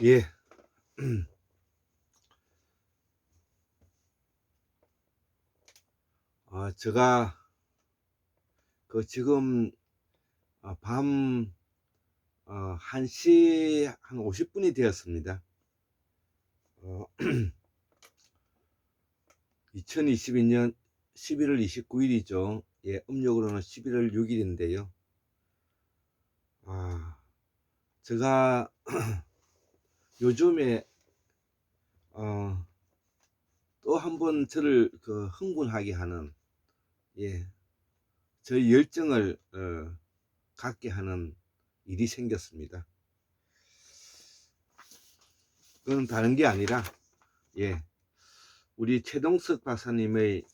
예. 제가 지금 밤 1시 한 50분이 되었습니다. 2022년 11월 29일이죠. 예, 음력으로는 11월 6일인데요. 제가 요즘에 또 한 번 저를 흥분하게 하는, 예, 저의 열정을 갖게 하는 일이 생겼습니다. 그건 다른 게 아니라, 예, 우리 최동석 박사님의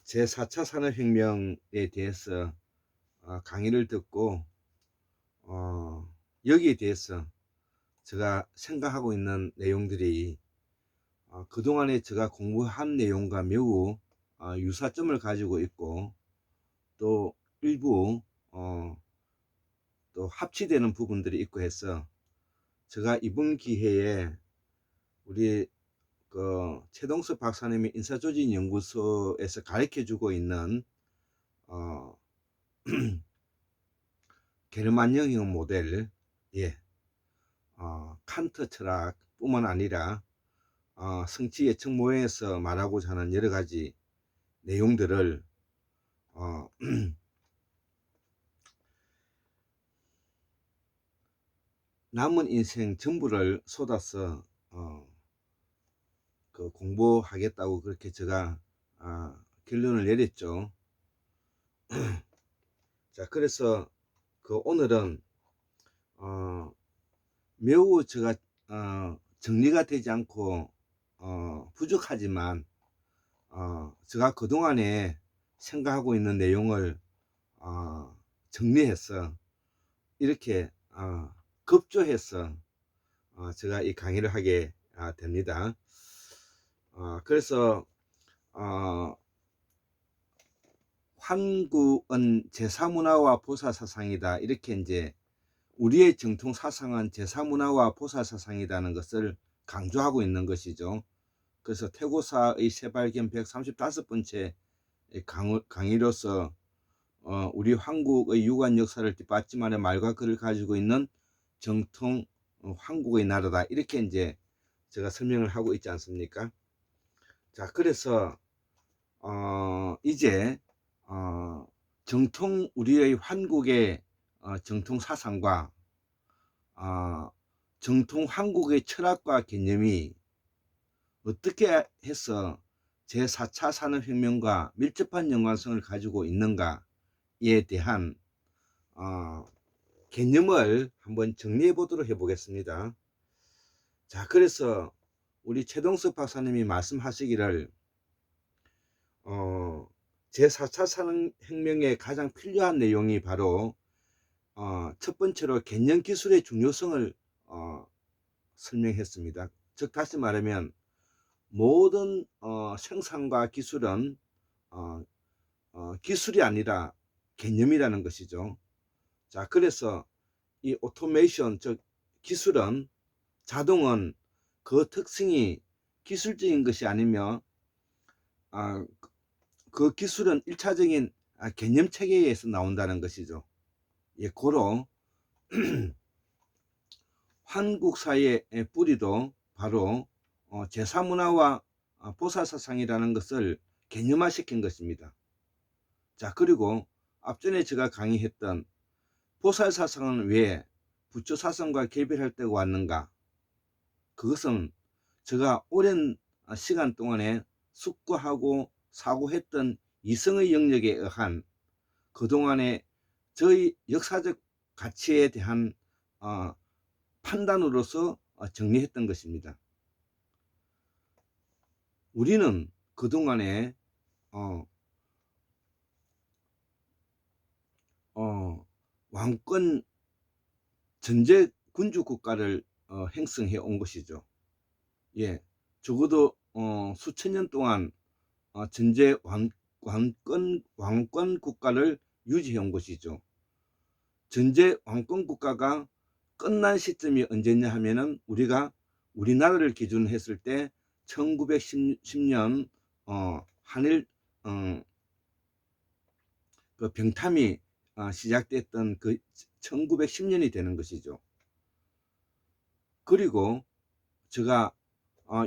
제4차 산업혁명에 대해서 강의를 듣고 여기에 대해서 제가 생각하고 있는 내용들이 그동안에 제가 공부한 내용과 매우 유사점을 가지고 있고, 또 일부 또 합치되는 부분들이 있고 해서, 제가 이번 기회에 우리 최동석 박사님이 인사조직연구소에서 가르쳐주고 있는 게르만형형 모델, 예, 칸트 철학 뿐만 아니라 성취 예측 모형에서 말하고자 하는 여러 가지 내용들을 남은 인생 전부를 쏟아서 공부하겠다고 그렇게 제가 결론을 내렸죠. 자, 그래서 오늘은 매우 제가 정리가 되지 않고 부족하지만 제가 그동안에 생각하고 있는 내용을 정리해서 이렇게 급조해서 제가 이 강의를 하게 됩니다. 그래서 환구은 제사문화와 보살사상이다, 이렇게 이제 우리의 정통 사상은 제사문화와 보살사상이라는 것을 강조하고 있는 것이죠. 그래서 태고사의 새발견 135번째 강의로서 우리 한국의 유관 역사를 뒷받침하는 말과 글을 가지고 있는 정통 한국의 나라다, 이렇게 이제 제가 설명을 하고 있지 않습니까? 자, 그래서 이제 정통 우리의 한국의 정통 사상과 정통 한국의 철학과 개념이 어떻게 해서 제4차 산업혁명과 밀접한 연관성을 가지고 있는가에 대한 개념을 한번 정리해 보도록 해보겠습니다. 자, 그래서 우리 최동석 박사님이 말씀하시기를 제4차 산업혁명에 가장 필요한 내용이 바로 첫 번째로 개념 기술의 중요성을 설명했습니다. 즉 다시 말하면 모든 생산과 기술은 기술이 아니라 개념이라는 것이죠. 자, 그래서 이 오토메이션, 즉 기술은, 자동은 그 특성이 기술적인 것이 아니며 그 기술은 1차적인 개념 체계에서 나온다는 것이죠. 예, 고로 한국 사회의 뿌리도 바로 제사문화와 보살사상이라는 것을 개념화시킨 것입니다. 자, 그리고 앞전에 제가 강의했던 보살사상은 왜 부처사상과 개별할 때가 왔는가? 그것은 제가 오랜 시간 동안에 숙고하고 사고했던 이성의 영역에 의한 그동안의 저희 역사적 가치에 대한 판단으로서 정리했던 것입니다. 우리는 그동안에 왕권 전제 군주 국가를 형성해 온 것이죠. 예, 적어도 수천 년 동안 전제 왕권 국가를 유지해 온 것이죠. 전제 왕권 국가가 끝난 시점이 언제냐 하면은 우리나라를 기준으로 했을 때 1910년 한일 그 병탐이 시작됐던 그 1910년이 되는 것이죠. 그리고 제가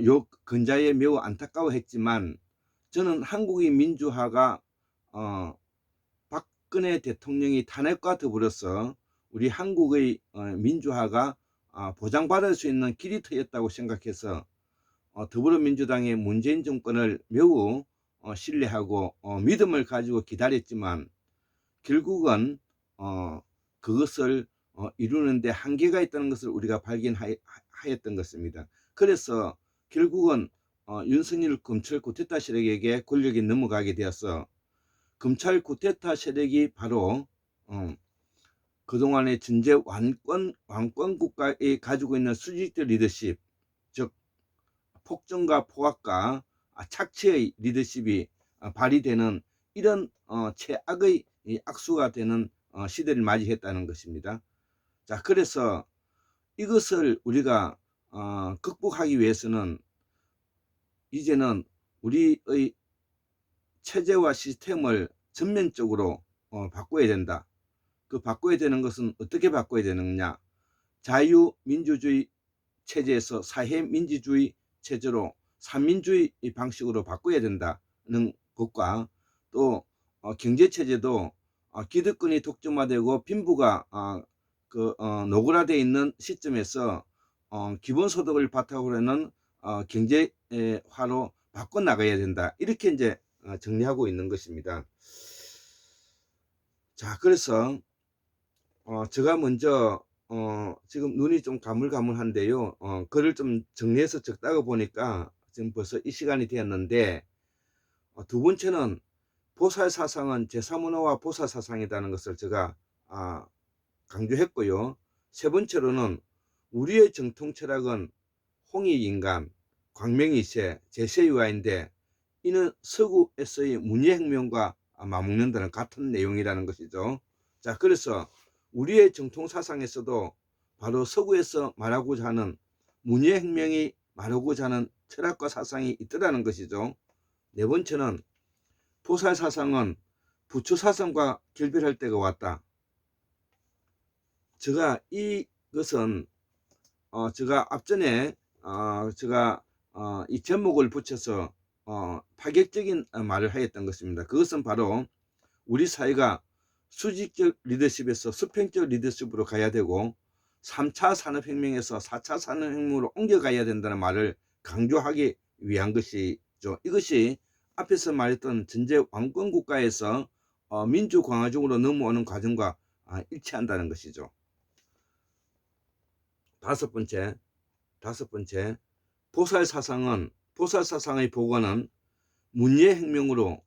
요 근자에 매우 안타까워했지만 저는 한국의 민주화가 박근혜 대통령이 탄핵과 더불어서 우리 한국의 민주화가 보장받을 수 있는 길이터였다고 생각해서 더불어민주당의 문재인 정권을 매우 신뢰하고 믿음을 가지고 기다렸지만 결국은 그것을 이루는데 한계가 있다는 것을 우리가 발견하였던 것입니다. 그래서 결국은 윤석열 검찰 쿠데타 세력에게 권력이 넘어가게 되어서 검찰 쿠데타 세력이 바로 그동안의 전제 왕권 국가에 가지고 있는 수직적 리더십, 즉 폭정과 포악과 착취의 리더십이 발휘되는 이런 최악의 악수가 되는 시대를 맞이했다는 것입니다. 자, 그래서 이것을 우리가 극복하기 위해서는 이제는 우리의 체제와 시스템을 전면적으로 바꿔야 된다. 그 바꿔야 되는 것은 어떻게 바꿔야 되느냐? 자유민주주의 체제에서 사회민주주의 체제로 삼민주의 방식으로 바꿔야 된다는 것과 또 경제체제도 기득권이 독점화되고 빈부가 노골화되어 있는 시점에서 기본소득을 바탕으로 하는 경제화로 바꿔나가야 된다. 이렇게 이제 정리하고 있는 것입니다. 자, 그래서 제가 먼저 지금 눈이 좀 가물가물한데요. 글을 좀 정리해서 적다가 보니까 지금 벌써 이 시간이 되었는데 두 번째는 보살사상은 제사문화와 보살사상이라는 것을 제가 강조했고요. 세 번째로는 우리의 정통철학은 홍익인간, 광명이세, 제세유화인데 이는 서구에서의 문예혁명과 맞먹는다는 같은 내용이라는 것이죠. 자, 그래서 우리의 정통사상에서도 바로 서구에서 말하고자 하는 문예혁명이 말하고자 하는 철학과 사상이 있더라는 것이죠. 네 번째는 보살사상은 부처사상과 결별할 때가 왔다. 제가 이것은 제가 앞전에 제가 이 제목을 붙여서 파격적인 말을 하였던 것입니다. 그것은 바로 우리 사회가 수직적 리더십에서 수평적 리더십으로 가야 되고 3차 산업혁명에서 4차 산업혁명으로 옮겨가야 된다는 말을 강조하기 위한 것이죠. 이것이 앞에서 말했던 전제 왕권 국가에서 민주공화국으로 넘어오는 과정과 일치한다는 것이죠. 다섯 번째, 보살사상의 복원은 문예혁명으로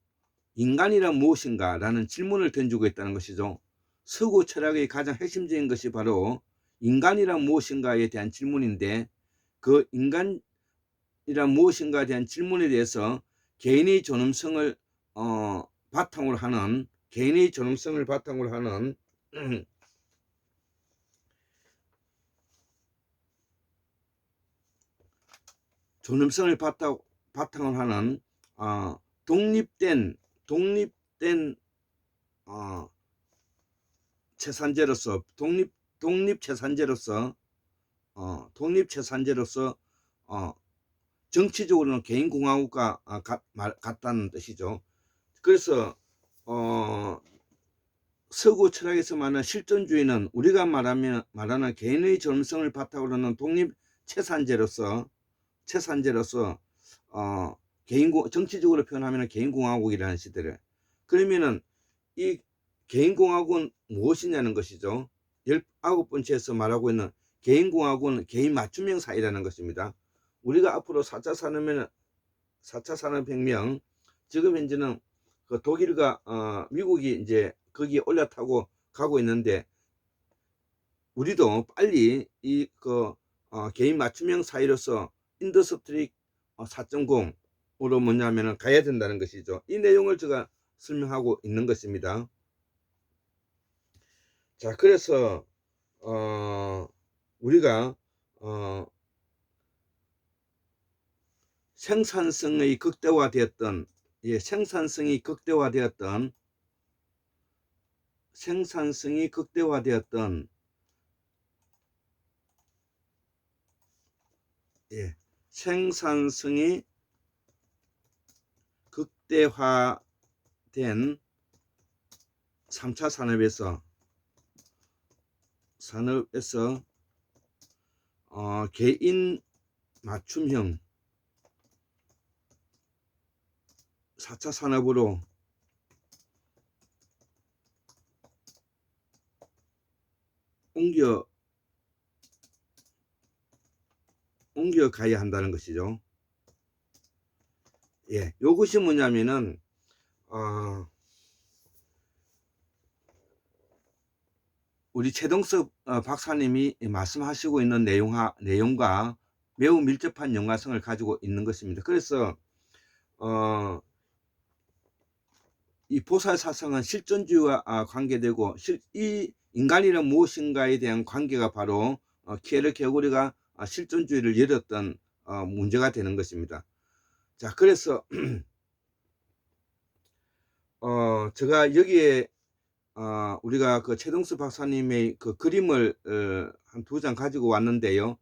인간이란 무엇인가 라는 질문을 던지고 있다는 것이죠. 서구 철학의 가장 핵심적인 것이 바로 인간이란 무엇인가에 대한 질문인데 그 인간이란 무엇인가에 대한 질문에 대해서 개인의 존엄성을 바탕으로 하는 바탕으로 하는 독립된 채산제로서 독립채산제로서 정치적으로는 개인공화국과 같다는 뜻이죠. 그래서 서구 철학에서 말하는 실존주의는 우리가 말하는 개인의 존엄성을 바탕으로 하는 독립채산제로서 정치적으로 표현하면 개인공화국이라는 시대를. 그러면은 이 개인공화국은 무엇이냐는 것이죠. 19번째에서 말하고 있는 개인공화국은 개인 맞춤형 사회라는 것입니다. 우리가 앞으로 4차 산업혁명, 지금 현재는 그 독일과 미국이 이제 거기에 올라타고 가고 있는데 우리도 빨리 이 개인 맞춤형 사회로서 인더스트리 4.0으로 뭐냐면은 가야 된다는 것이죠. 이 내용을 제가 설명하고 있는 것입니다. 자, 그래서 우리가 생산성이 극대화되었던 생산성이 극대화되었던 생산성이 극대화된 3차 산업에서 개인 맞춤형 4차 산업으로 옮겨가야 한다는 것이죠. 예, 요것이 뭐냐면은 우리 최동석 박사님이 말씀하시고 있는 내용과 매우 밀접한 연관성을 가지고 있는 것입니다. 그래서 이 보살사상은 실존주의와 관계되고 이 인간이란 무엇인가에 대한 관계가 바로 키에르 게고르가 실존주의를 열었던 문제가 되는 것입니다. 자, 그래서 제가 여기에 우리가 그 최동수 박사님의 그 그림을 한 2장 가지고 왔는데요.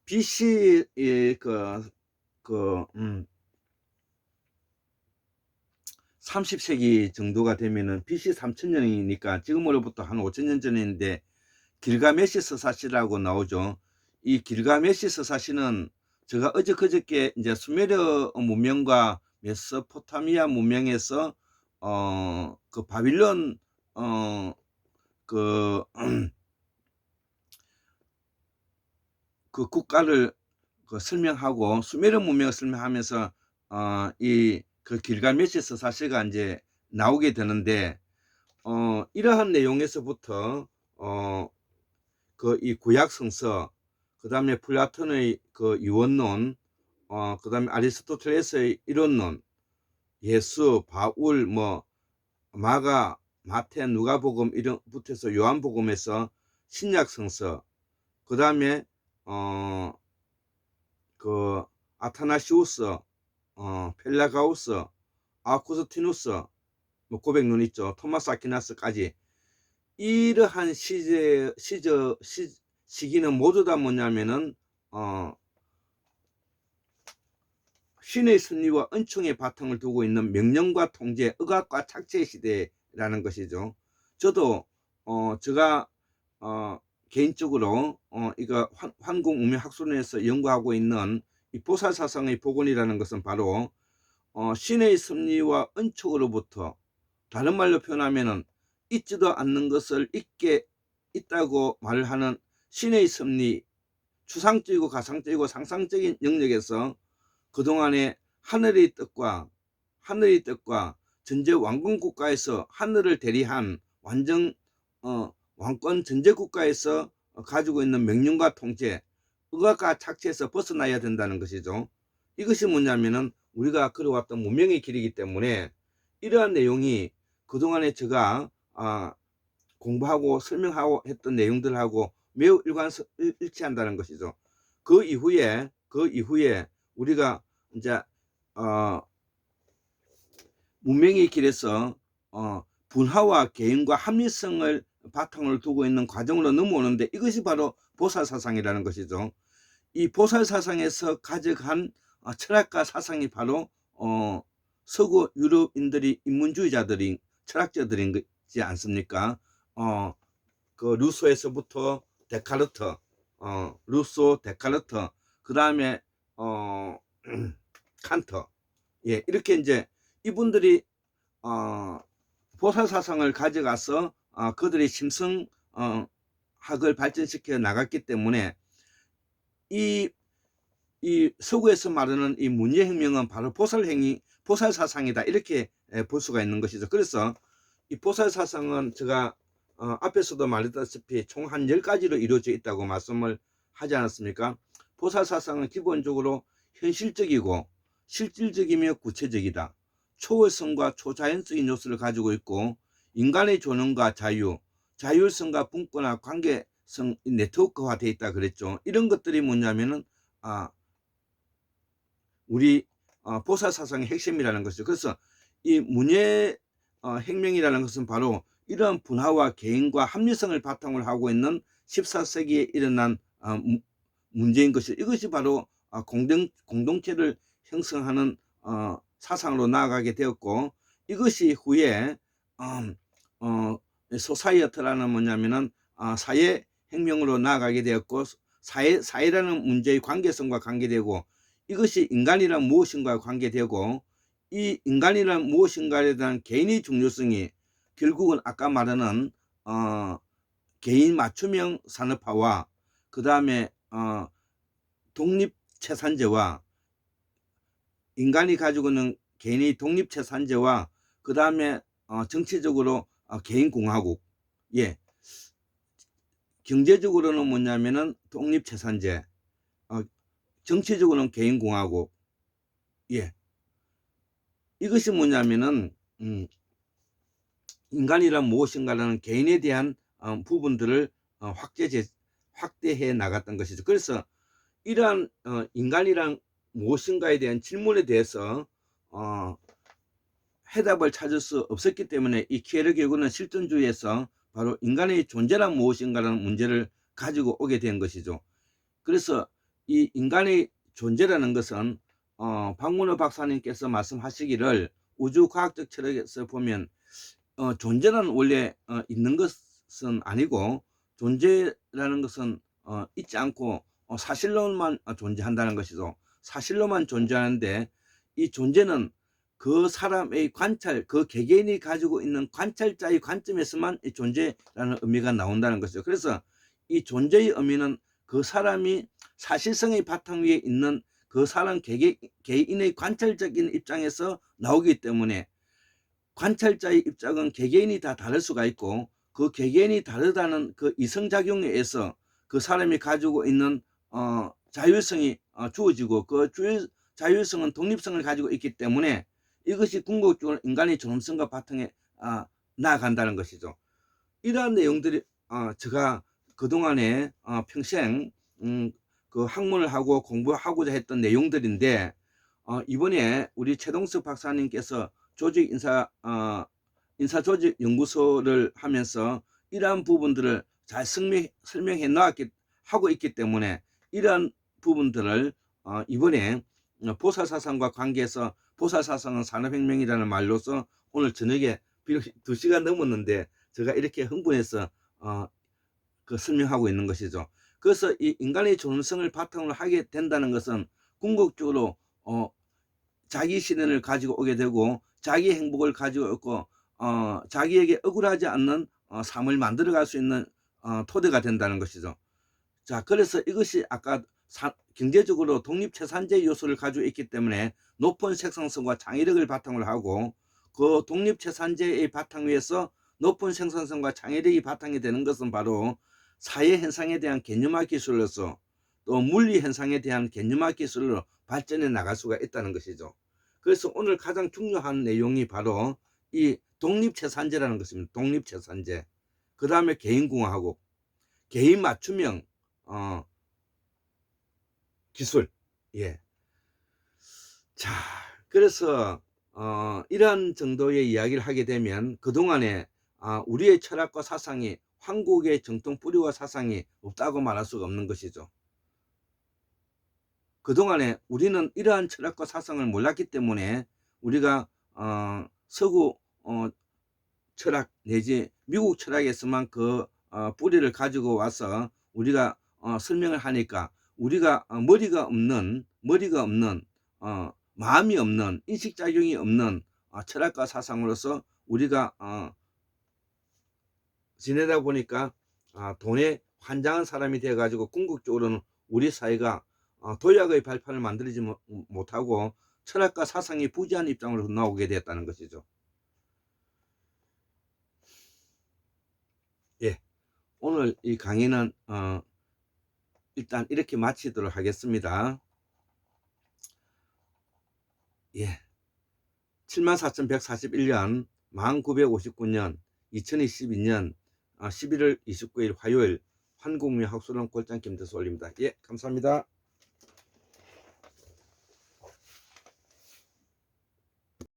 BC 30세기 정도가 되면은 BC 3000년이니까 지금으로부터 한 5000년 전인데 길가메시 서사시라고 나오죠. 이 길가메시 서사시는 제가 그저께 이제 수메르 문명과 메소포타미아 문명에서 그 바빌론 그 국가를 설명하고 수메르 문명을 설명하면서 이 그 길가메시 서사시가 이제 나오게 되는데 이러한 내용에서부터 그 이 구약 성서, 그 다음에 플라톤의 그 유언론, 그 다음에 아리스토텔레스의 이론론, 예수, 바울, 뭐 마가, 마태, 누가복음 이런 붙여서 요한복음에서 신약 성서, 그 다음에 그 아타나시우스, 펠라가우스, 아쿠스티누스, 뭐 고백론 있죠. 토마스 아퀴나스까지 이러한 시기는 모두 다 뭐냐면은 신의 섭리와 은총의 바탕을 두고 있는 명령과 통제, 의학과 착취의 시대라는 것이죠. 저도 제가 개인적으로 이거 환궁우명학술원에서 연구하고 있는 이 보살사상의 복원이라는 것은 바로 신의 섭리와 은총으로부터, 다른 말로 표현하면은 있지도 않는 것을 있다고 말을 하는 신의 섭리, 추상적이고 가상적이고 상상적인 영역에서 그동안의 하늘의 뜻과 전제 왕권 국가에서 하늘을 대리한 왕권 전제 국가에서 가지고 있는 명령과 통제, 의학과 착취에서 벗어나야 된다는 것이죠. 이것이 뭐냐면은 우리가 걸어왔던 문명의 길이기 때문에 이러한 내용이 그동안에 제가 공부하고 설명하고 했던 내용들하고 매우 일치한다는 것이죠. 그 이후에 우리가 이제 문명의 길에서 분화와 개인과 합리성을 바탕으로 두고 있는 과정으로 넘어오는데 이것이 바로 보살사상이라는 것이죠. 이 보살사상에서 가져간 철학과 사상이 바로 서구 유럽인들이 인문주의자들인 철학자들인 거지 않습니까? 그 루소에서부터 데카르트, 루소, 데카르트, 그 다음에 칸트, 예, 이렇게 이제 이분들이 보살사상을 가져가서 그들의 심성학을 발전시켜 나갔기 때문에 이 서구에서 말하는 이 문예혁명은 바로 보살사상이다, 이렇게 볼 수가 있는 것이죠. 그래서 이 보살사상은 제가 앞에서도 말했다시피 총 한 10가지로 이루어져 있다고 말씀을 하지 않았습니까? 보살사상은 기본적으로 현실적이고 실질적이며 구체적이다, 초월성과 초자연적인 요소를 가지고 있고 인간의 존엄과 자유, 자율성과 분권과 관계성 네트워크화 되어 있다 그랬죠. 이런 것들이 뭐냐면은 우리 보살사상의 핵심이라는 것이죠. 그래서 이 문예 혁명이라는 것은 바로 이러한 분화와 개인과 합리성을 바탕으로 하고 있는 14세기에 일어난 문제인 것이죠. 이것이 바로 공동체를 형성하는 사상으로 나아가게 되었고, 이것이 후에 소사이어트라는 뭐냐면은 사회 혁명으로 나아가게 되었고, 사회라는 문제의 관계성과 관계되고, 이것이 인간이란 무엇인가와 관계되고, 이 인간이란 무엇인가에 대한 개인의 중요성이 결국은 아까 말하는 개인 맞춤형 산업화와 그 다음에 독립채산제와 인간이 가지고 있는 개인의 독립채산제와 그 다음에 정치적으로 개인공화국, 예, 경제적으로는 뭐냐면은 독립채산제, 정치적으로는 개인공화국, 예, 이것이 뭐냐면은 인간이란 무엇인가라는 개인에 대한 부분들을 확대해 나갔던 것이죠. 그래서 이러한 인간이란 무엇인가에 대한 질문에 대해서 해답을 찾을 수 없었기 때문에 이 키에르게고는 실존주의에서 바로 인간의 존재란 무엇인가라는 문제를 가지고 오게 된 것이죠. 그래서 이 인간의 존재라는 것은 박문호 박사님께서 말씀하시기를 우주과학적 철학에서 보면 존재는 원래 있는 것은 아니고, 존재라는 것은 있지 않고 사실로만 존재한다는 것이죠. 사실로만 존재하는데, 이 존재는 그 사람의 관찰, 그 개개인이 가지고 있는 관찰자의 관점에서만 이 존재라는 의미가 나온다는 것이죠. 그래서 이 존재의 의미는 그 사람이 사실성의 바탕 위에 있는 그 사람 개인의 관찰적인 입장에서 나오기 때문에, 관찰자의 입장은 개개인이 다 다를 수가 있고, 그 개개인이 다르다는 그 이성작용에 의해서 그 사람이 가지고 있는 자율성이 주어지고, 그 자율성은 독립성을 가지고 있기 때문에 이것이 궁극적으로 인간의 존엄성과 바탕에 나아간다는 것이죠. 이러한 내용들이 제가 그동안에 평생 그 학문을 하고 공부하고자 했던 내용들인데, 이번에 우리 최동석 박사님께서 조직 인사조직 연구소를 하면서 이러한 부분들을 잘 설명해 하고 있기 때문에, 이러한 부분들을 이번에 보살사상과 관계해서, 보살사상은 산업혁명이라는 말로서 오늘 저녁에 비록 2시간 넘었는데 제가 이렇게 흥분해서 그 설명하고 있는 것이죠. 그래서 이 인간의 존엄성을 바탕으로 하게 된다는 것은 궁극적으로 자기 실현을 가지고 오게 되고, 자기 행복을 가지고 있고, 자기에게 억울하지 않는 삶을 만들어갈 수 있는 토대가 된다는 것이죠. 자, 그래서 이것이 아까 경제적으로 독립채산제 요소를 가지고 있기 때문에 높은 생산성과 창의력을 바탕으로 하고, 그 독립채산제의 바탕 위에서 높은 생산성과 창의력이 바탕이 되는 것은 바로 사회 현상에 대한 개념화 기술로서, 또 물리 현상에 대한 개념화 기술로 발전해 나갈 수가 있다는 것이죠. 그래서 오늘 가장 중요한 내용이 바로 이 독립채산제라는 것입니다. 독립채산제. 그 다음에 개인공화국, 개인 맞춤형 기술. 예. 자, 그래서 이러한 정도의 이야기를 하게 되면 그동안에 우리의 철학과 사상이, 한국의 정통 뿌리와 사상이 없다고 말할 수가 없는 것이죠. 그동안에 우리는 이러한 철학과 사상을 몰랐기 때문에 우리가 서구 철학 내지 미국 철학에서만 그 뿌리를 가지고 와서 우리가 설명을 하니까, 우리가 머리가 없는 마음이 없는, 인식작용이 없는 철학과 사상으로서 우리가 지내다 보니까 돈에 환장한 사람이 되어 가지고 궁극적으로는 우리 사회가 도약의 발판을 만들지 못하고 철학과 사상이 부재한 입장으로 나오게 되었다는 것이죠. 예, 오늘 이 강의는 일단 이렇게 마치도록 하겠습니다. 예, 74,141년 1959년 2022년 11월 29일 화요일 한국미 학술론 꼴짱 김대수 올립니다. 예, 감사합니다.